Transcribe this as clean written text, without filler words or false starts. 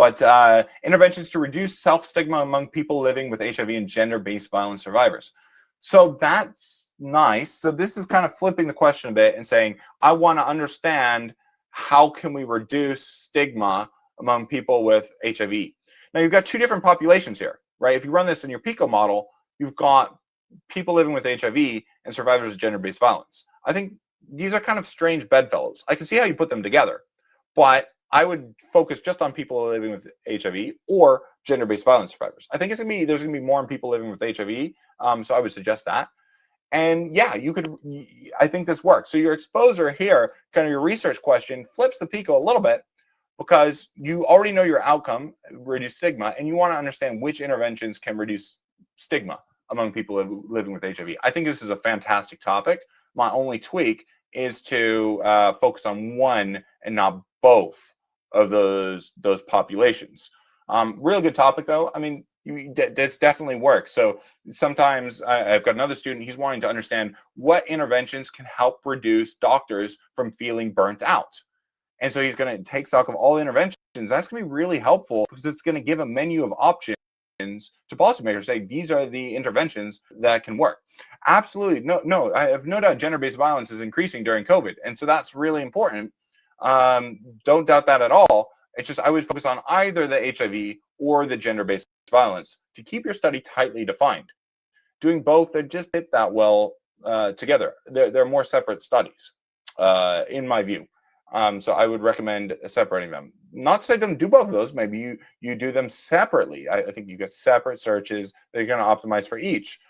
But interventions to reduce self-stigma among people living with HIV and gender-based violence survivors. So that's nice. So this is kind of flipping the question a bit and saying, I want to understand how can we reduce stigma among people with HIV. Now you've got two different populations here, right? If you run this in your PICO model, you've got people living with HIV and survivors of gender-based violence. I think these are kind of strange bedfellows. I can see how you put them together, but I would focus just on people living with HIV or gender-based violence survivors. I think there's gonna be more on people living with HIV, so I would suggest that. And yeah, I think this works. So your exposure here, kind of your research question, flips the PICO a little bit because you already know your outcome, reduce stigma, and you want to understand which interventions can reduce stigma among people living with HIV. I think this is a fantastic topic. My only tweak is to focus on one and not both of those populations. Real good topic though. I mean, this definitely works. So sometimes I've got another student, he's wanting to understand what interventions can help reduce doctors from feeling burnt out. And so he's going to take stock of all the interventions. That's going to be really helpful because it's going to give a menu of options to policymakers, say these are the interventions that can work. Absolutely. No, I have no doubt gender-based violence is increasing during COVID. And so that's really important. Don't doubt that at all. It's just I would focus on either the HIV or the gender-based violence to keep your study tightly defined. Doing both, they just fit that well together. They're more separate studies, in my view. So I would recommend separating them. Not to say don't do both of those. Maybe you do them separately. I think you get separate searches that you're going to optimize for each.